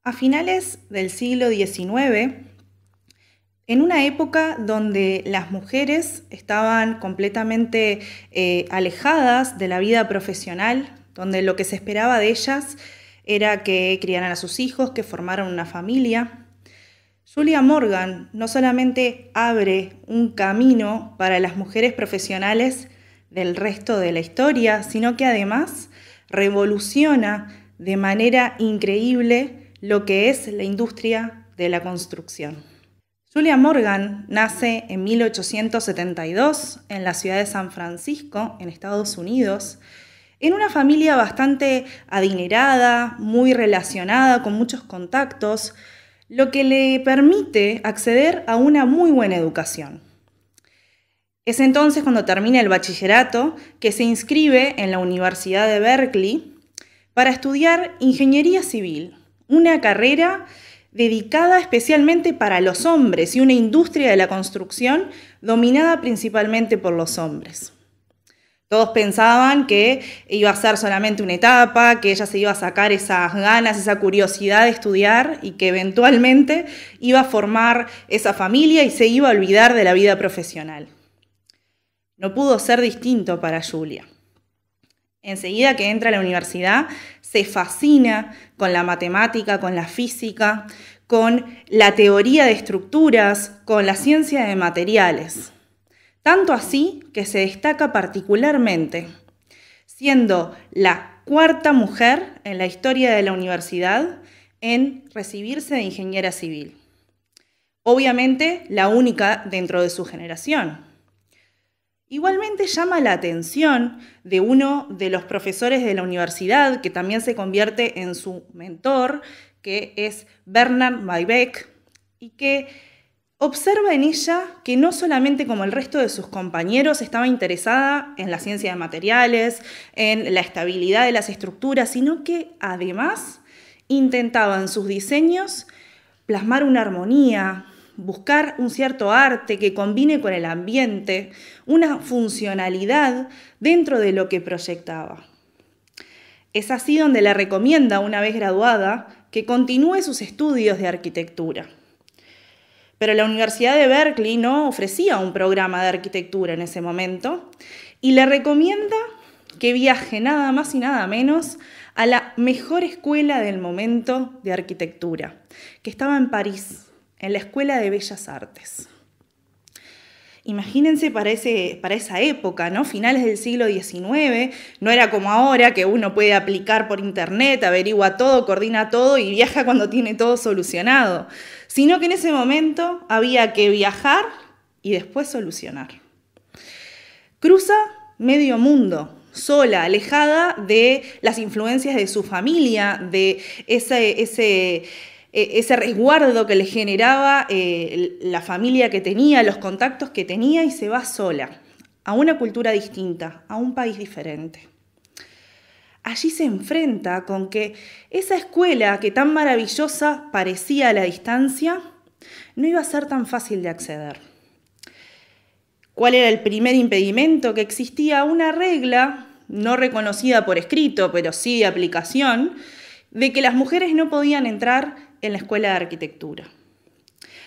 A finales del siglo XIX, en una época donde las mujeres estaban completamente alejadas de la vida profesional, donde lo que se esperaba de ellas era que criaran a sus hijos, que formaran una familia, Julia Morgan no solamente abre un camino para las mujeres profesionales del resto de la historia, sino que además revoluciona de manera increíble lo que es la industria de la construcción. Julia Morgan nace en 1872 en la ciudad de San Francisco, en Estados Unidos, en una familia bastante adinerada, muy relacionada, con muchos contactos, lo que le permite acceder a una muy buena educación. Es entonces cuando termina el bachillerato que se inscribe en la Universidad de Berkeley para estudiar ingeniería civil, una carrera dedicada especialmente para los hombres y una industria de la construcción dominada principalmente por los hombres. Todos pensaban que iba a ser solamente una etapa, que ella se iba a sacar esas ganas, esa curiosidad de estudiar y que eventualmente iba a formar esa familia y se iba a olvidar de la vida profesional. No pudo ser distinto para Julia. Enseguida que entra a la universidad, se fascina con la matemática, con la física, con la teoría de estructuras, con la ciencia de materiales. Tanto así que se destaca particularmente, siendo la cuarta mujer en la historia de la universidad en recibirse de ingeniera civil. Obviamente, la única dentro de su generación. Igualmente llama la atención de uno de los profesores de la universidad, que también se convierte en su mentor, que es Bernard Maybeck, y que observa en ella que no solamente como el resto de sus compañeros estaba interesada en la ciencia de materiales, en la estabilidad de las estructuras, sino que además intentaba en sus diseños plasmar una armonía, buscar un cierto arte que combine con el ambiente, una funcionalidad dentro de lo que proyectaba. Es así donde le recomienda, una vez graduada, que continúe sus estudios de arquitectura. Pero la Universidad de Berkeley no ofrecía un programa de arquitectura en ese momento y le recomienda que viaje nada más y nada menos a la mejor escuela del momento de arquitectura, que estaba en París, en la Escuela de Bellas Artes. Imagínense para esa época, ¿no? Finales del siglo XIX, no era como ahora que uno puede aplicar por internet, averigua todo, coordina todo y viaja cuando tiene todo solucionado, sino que en ese momento había que viajar y después solucionar. Cruza medio mundo, sola, alejada de las influencias de su familia, de ese resguardo que le generaba la familia que tenía, los contactos que tenía, y se va sola a una cultura distinta, a un país diferente. Allí se enfrenta con que esa escuela que tan maravillosa parecía a la distancia, no iba a ser tan fácil de acceder. ¿Cuál era el primer impedimento? Que existía una regla, no reconocida por escrito, pero sí de aplicación, de que las mujeres no podían entrar en la escuela de arquitectura.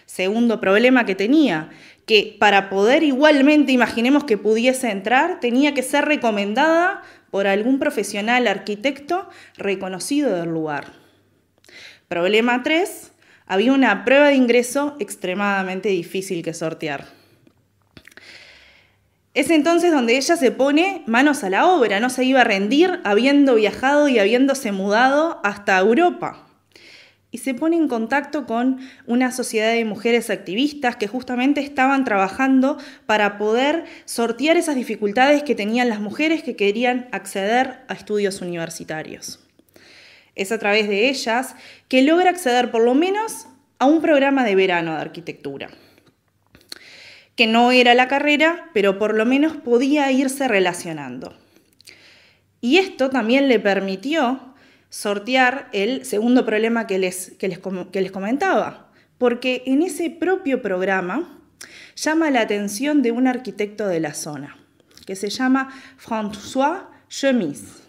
Segundo problema que tenía, que para poder igualmente, imaginemos que pudiese entrar, tenía que ser recomendada por algún profesional arquitecto reconocido del lugar. Problema 3, había una prueba de ingreso extremadamente difícil que sortear. Es entonces donde ella se pone manos a la obra, no se iba a rendir habiendo viajado y habiéndose mudado hasta Europa. Y se pone en contacto con una sociedad de mujeres activistas que justamente estaban trabajando para poder sortear esas dificultades que tenían las mujeres que querían acceder a estudios universitarios. Es a través de ellas que logra acceder por lo menos a un programa de verano de arquitectura, que no era la carrera, pero por lo menos podía irse relacionando. Y esto también le permitió sortear el segundo problema que les comentaba, porque en ese propio programa llama la atención de un arquitecto de la zona, que se llama François Chemis.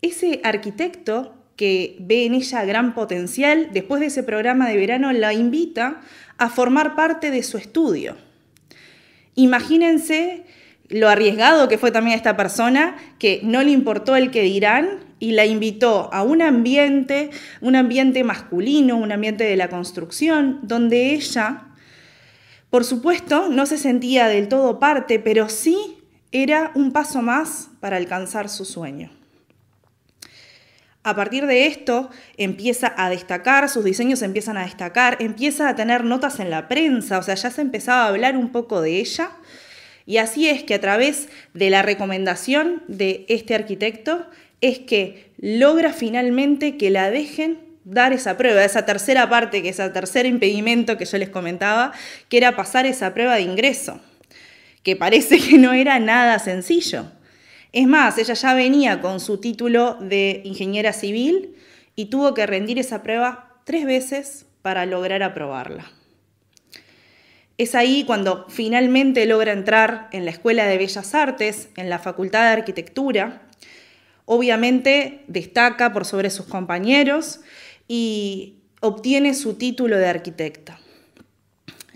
Ese arquitecto que ve en ella gran potencial, después de ese programa de verano la invita a formar parte de su estudio. Imagínense lo arriesgado que fue también esta persona, que no le importó el que dirán y la invitó a un ambiente masculino, un ambiente de la construcción, donde ella, por supuesto, no se sentía del todo parte, pero sí era un paso más para alcanzar su sueño. A partir de esto empieza a destacar, sus diseños empiezan a destacar, empieza a tener notas en la prensa, o sea, ya se empezaba a hablar un poco de ella. Y así es que a través de la recomendación de este arquitecto es que logra finalmente que la dejen dar esa prueba, esa tercera parte, que es el tercer impedimento que yo les comentaba, que era pasar esa prueba de ingreso, que parece que no era nada sencillo. Es más, ella ya venía con su título de ingeniera civil y tuvo que rendir esa prueba 3 veces para lograr aprobarla. Es ahí cuando finalmente logra entrar en la Escuela de Bellas Artes, en la Facultad de Arquitectura. Obviamente destaca por sobre sus compañeros y obtiene su título de arquitecta.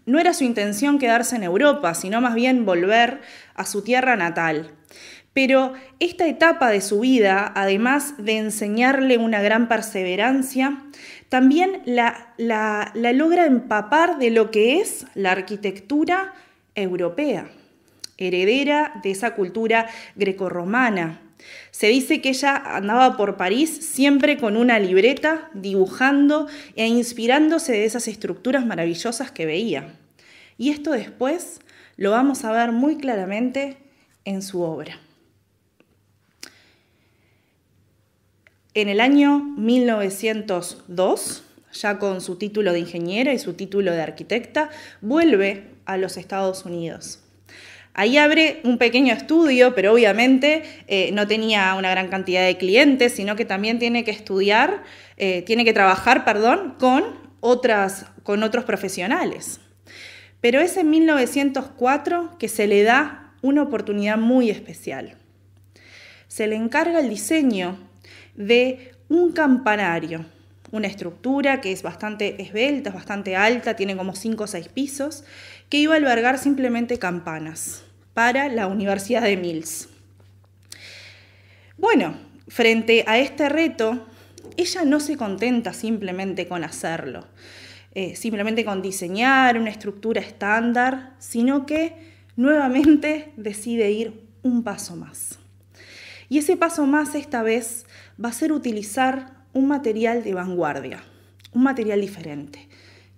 No era su intención quedarse en Europa, sino más bien volver a su tierra natal. Pero esta etapa de su vida, además de enseñarle una gran perseverancia, también la logra empapar de lo que es la arquitectura europea, heredera de esa cultura grecorromana. Se dice que ella andaba por París siempre con una libreta, dibujando e inspirándose de esas estructuras maravillosas que veía. Y esto después lo vamos a ver muy claramente en su obra. En el año 1902, ya con su título de ingeniera y su título de arquitecta, vuelve a los Estados Unidos. Ahí abre un pequeño estudio, pero obviamente no tenía una gran cantidad de clientes, sino que también tiene que trabajar con otros profesionales. Pero es en 1904 que se le da una oportunidad muy especial. Se le encarga el diseño de un campanario, una estructura que es bastante esbelta, es bastante alta, tiene como 5 o 6 pisos, que iba a albergar simplemente campanas para la Universidad de Mills. Bueno, frente a este reto, ella no se contenta simplemente con hacerlo, simplemente con diseñar una estructura estándar, sino que nuevamente decide ir un paso más. Y ese paso más esta vez va a ser utilizar un material de vanguardia, un material diferente,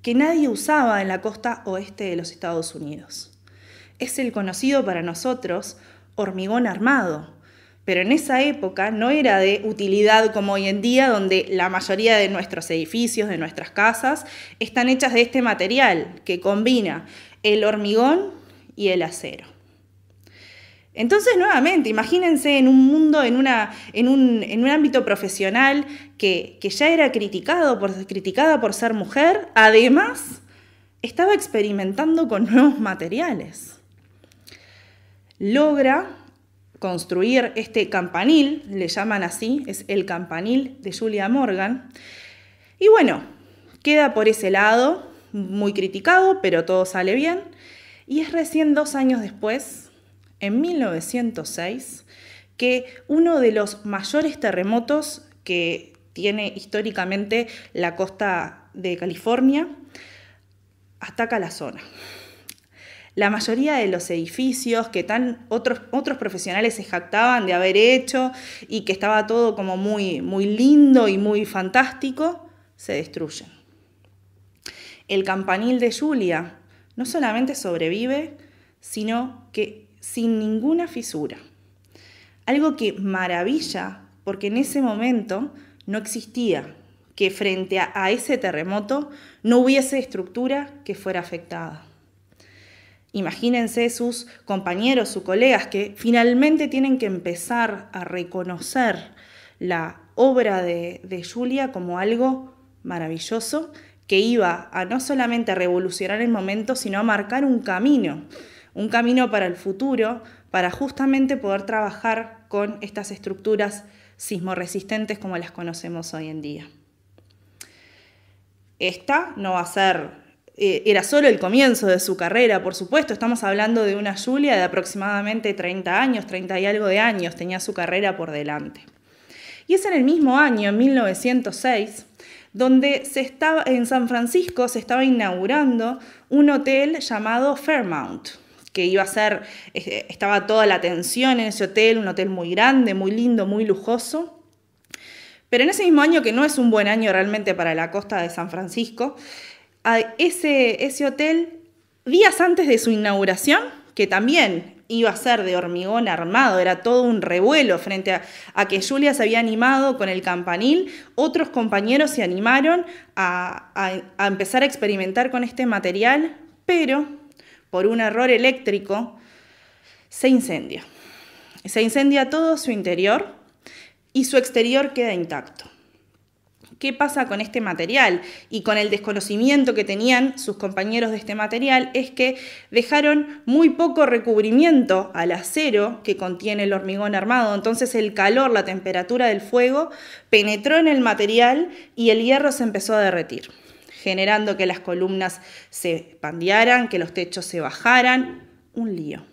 que nadie usaba en la costa oeste de los Estados Unidos. Es el conocido para nosotros hormigón armado, pero en esa época no era de utilidad como hoy en día, donde la mayoría de nuestros edificios, de nuestras casas, están hechas de este material que combina el hormigón y el acero. Entonces, nuevamente, imagínense en un mundo, en un ámbito profesional que ya era criticada por ser mujer, además estaba experimentando con nuevos materiales. Logra construir este campanil, le llaman así, es el campanil de Julia Morgan, y bueno, queda por ese lado, muy criticado, pero todo sale bien, y es recién 2 años después, en 1906, que uno de los mayores terremotos que tiene históricamente la costa de California ataca la zona. La mayoría de los edificios que otros profesionales se jactaban de haber hecho y que estaba todo como muy, muy lindo y muy fantástico, se destruyen. El campanil de Julia no solamente sobrevive, sino que sin ninguna fisura. Algo que maravilla, porque en ese momento no existía que frente a ese terremoto no hubiese estructura que fuera afectada. Imagínense sus compañeros, sus colegas, que finalmente tienen que empezar a reconocer la obra de Julia como algo maravilloso que iba a no solamente a revolucionar el momento, sino a marcar un camino para el futuro, para justamente poder trabajar con estas estructuras sismorresistentes como las conocemos hoy en día. Esta no va a ser, era solo el comienzo de su carrera, por supuesto. Estamos hablando de una Julia de aproximadamente 30 años, 30 y algo de años, tenía su carrera por delante. Y es en el mismo año, en 1906, donde en San Francisco se estaba inaugurando un hotel llamado Fairmount, que iba a ser, estaba toda la atención en ese hotel, un hotel muy grande, muy lindo, muy lujoso. Pero en ese mismo año, que no es un buen año realmente para la costa de San Francisco, ese hotel, días antes de su inauguración, que también iba a ser de hormigón armado, era todo un revuelo frente a que Julia se había animado con el campanil, otros compañeros se animaron a empezar a experimentar con este material, pero por un error eléctrico se incendia. Se incendia todo su interior y su exterior queda intacto. ¿Qué pasa con este material? Y con el desconocimiento que tenían sus compañeros de este material es que dejaron muy poco recubrimiento al acero que contiene el hormigón armado. Entonces el calor, la temperatura del fuego penetró en el material y el hierro se empezó a derretir, generando que las columnas se pandearan, que los techos se bajaran. Un lío.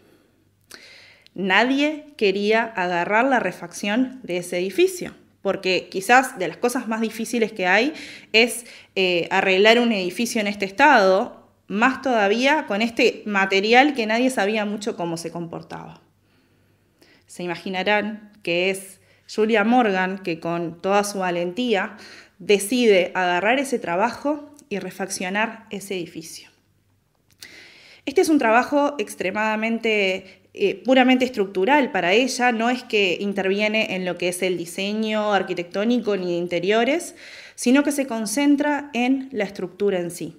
Nadie quería agarrar la refacción de ese edificio, porque quizás de las cosas más difíciles que hay es arreglar un edificio en este estado, más todavía con este material que nadie sabía mucho cómo se comportaba. Se imaginarán que es Julia Morgan que con toda su valentía decide agarrar ese trabajo y refaccionar ese edificio. Este es un trabajo extremadamente puramente estructural para ella, no es que interviene en lo que es el diseño arquitectónico ni de interiores, sino que se concentra en la estructura en sí.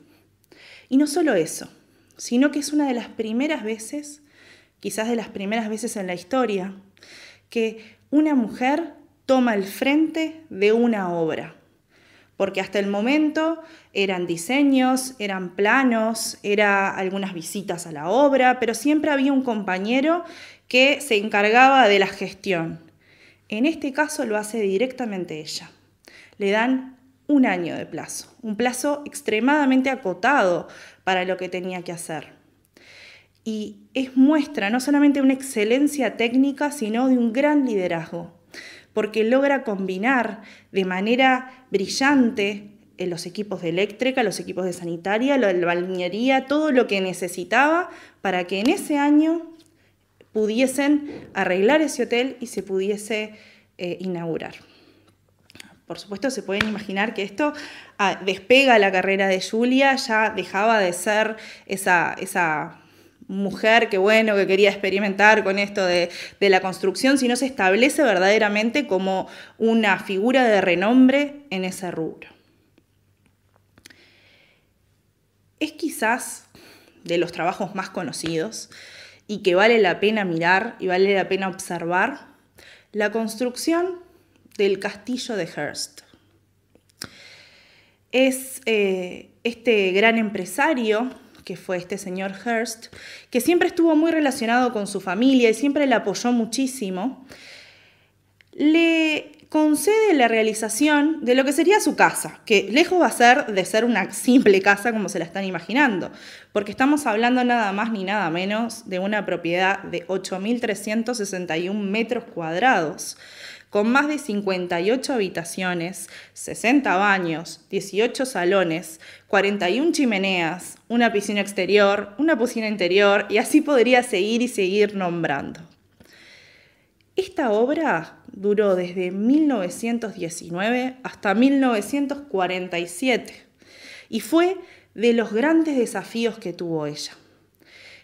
Y no solo eso, sino que es una de las primeras veces, quizás de las primeras veces en la historia, que una mujer toma el frente de una obra. Porque hasta el momento eran diseños, eran planos, eran algunas visitas a la obra, pero siempre había un compañero que se encargaba de la gestión. En este caso lo hace directamente ella. Le dan un año de plazo, un plazo extremadamente acotado para lo que tenía que hacer. Y muestra no solamente una excelencia técnica, sino de un gran liderazgo, porque logra combinar de manera brillante en los equipos de eléctrica, los equipos de sanitaria, la balnearía, todo lo que necesitaba para que en ese año pudiesen arreglar ese hotel y se pudiese inaugurar. Por supuesto, se pueden imaginar que esto despega la carrera de Julia, ya dejaba de ser esa mujer que quería experimentar con esto de la construcción, sino se establece verdaderamente como una figura de renombre en ese rubro. Es quizás de los trabajos más conocidos y que vale la pena mirar y vale la pena observar la construcción del castillo de Hearst. Es este gran empresario que fue este señor Hearst, que siempre estuvo muy relacionado con su familia y siempre le apoyó muchísimo, le concede la realización de lo que sería su casa, que lejos va a ser de ser una simple casa como se la están imaginando, porque estamos hablando nada más ni nada menos de una propiedad de 8.361 metros cuadrados, con más de 58 habitaciones, 60 baños, 18 salones, 41 chimeneas, una piscina exterior, una piscina interior, y así podría seguir y seguir nombrando. Esta obra duró desde 1919 hasta 1947 y fue de los grandes desafíos que tuvo ella.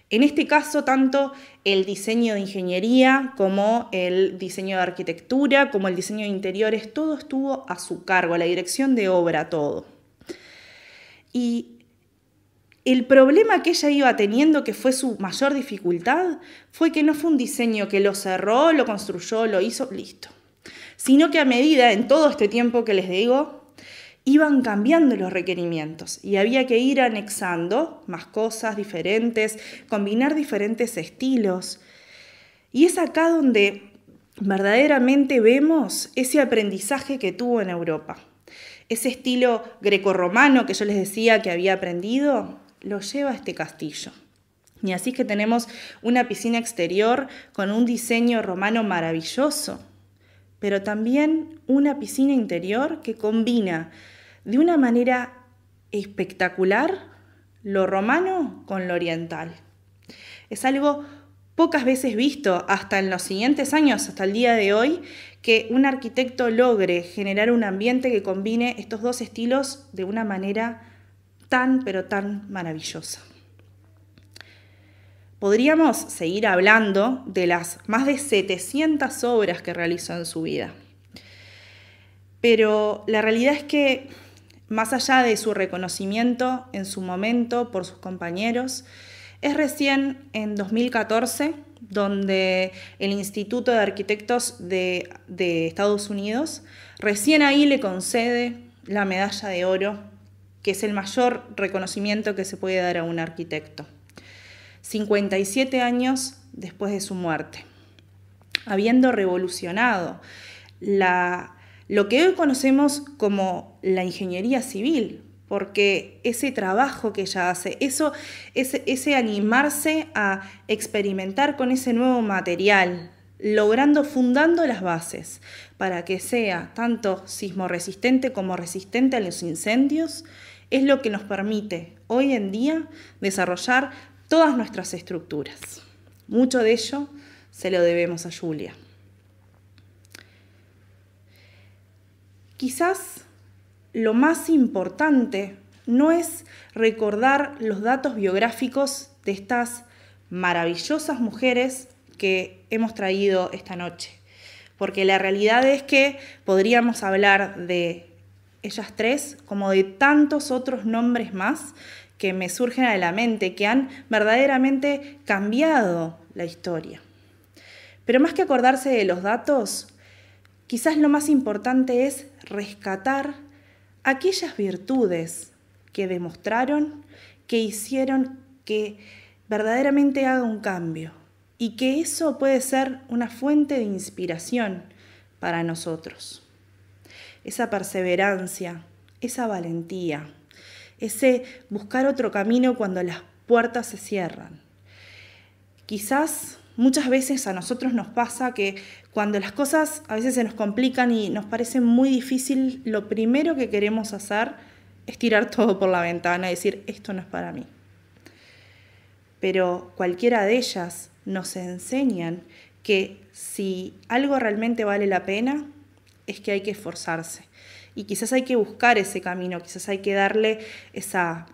En este caso, tanto el diseño de ingeniería como el diseño de arquitectura, como el diseño de interiores, todo estuvo a su cargo, la dirección de obra, todo. Y el problema que ella iba teniendo, que fue su mayor dificultad, fue que no fue un diseño que lo cerró, lo construyó, lo hizo, listo. Sino que a medida, en todo este tiempo que les digo, iban cambiando los requerimientos y había que ir anexando más cosas diferentes, combinar diferentes estilos. Y es acá donde verdaderamente vemos ese aprendizaje que tuvo en Europa. Ese estilo grecorromano que yo les decía que había aprendido, lo lleva a este castillo. Y así que tenemos una piscina exterior con un diseño romano maravilloso, pero también una piscina interior que combina de una manera espectacular lo romano con lo oriental. Es algo pocas veces visto hasta en los siguientes años, hasta el día de hoy, que un arquitecto logre generar un ambiente que combine estos dos estilos de una manera tan, pero tan maravillosa. Podríamos seguir hablando de las más de 700 obras que realizó en su vida. Pero la realidad es que, más allá de su reconocimiento en su momento por sus compañeros, es recién en 2014 donde el Instituto de Arquitectos de Estados Unidos recién ahí le concede la medalla de oro, que es el mayor reconocimiento que se puede dar a un arquitecto. 57 años después de su muerte, habiendo revolucionado lo que hoy conocemos como la ingeniería civil, porque ese trabajo que ella hace, ese animarse a experimentar con ese nuevo material, fundando las bases para que sea tanto sismorresistente como resistente a los incendios, es lo que nos permite hoy en día desarrollar todas nuestras estructuras. Mucho de ello se lo debemos a Julia. Quizás lo más importante no es recordar los datos biográficos de estas maravillosas mujeres que hemos traído esta noche, porque la realidad es que podríamos hablar de ellas tres como de tantos otros nombres más que me surgen a la mente, que han verdaderamente cambiado la historia. Pero más que acordarse de los datos, quizás lo más importante es rescatar aquellas virtudes que demostraron, que hicieron que verdaderamente haga un cambio y que eso puede ser una fuente de inspiración para nosotros. Esa perseverancia, esa valentía, ese buscar otro camino cuando las puertas se cierran. Quizás muchas veces a nosotros nos pasa que cuando las cosas a veces se nos complican y nos parece muy difícil, lo primero que queremos hacer es tirar todo por la ventana y decir, esto no es para mí. Pero cualquiera de ellas nos enseñan que si algo realmente vale la pena, es que hay que esforzarse. Y quizás hay que buscar ese camino, quizás hay que darle esa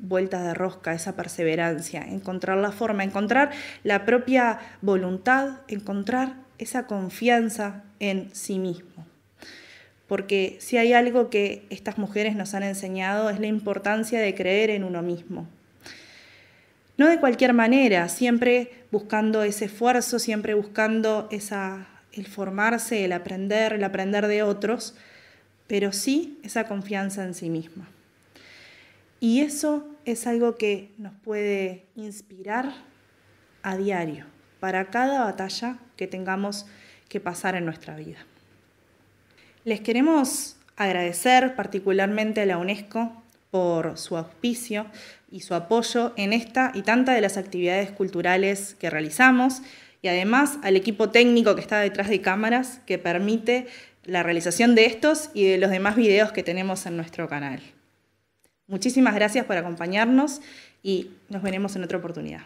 vuelta de rosca, esa perseverancia, encontrar la forma, encontrar la propia voluntad, encontrar esa confianza en sí mismo. Porque si hay algo que estas mujeres nos han enseñado es la importancia de creer en uno mismo. No de cualquier manera, siempre buscando ese esfuerzo, siempre buscando el formarse, el aprender de otros, pero sí esa confianza en sí misma. Y eso es algo que nos puede inspirar a diario para cada batalla que tengamos que pasar en nuestra vida. Les queremos agradecer particularmente a la UNESCO por su auspicio y su apoyo en esta y tantas de las actividades culturales que realizamos, y además al equipo técnico que está detrás de cámaras que permite la realización de estos y de los demás videos que tenemos en nuestro canal. Muchísimas gracias por acompañarnos y nos veremos en otra oportunidad.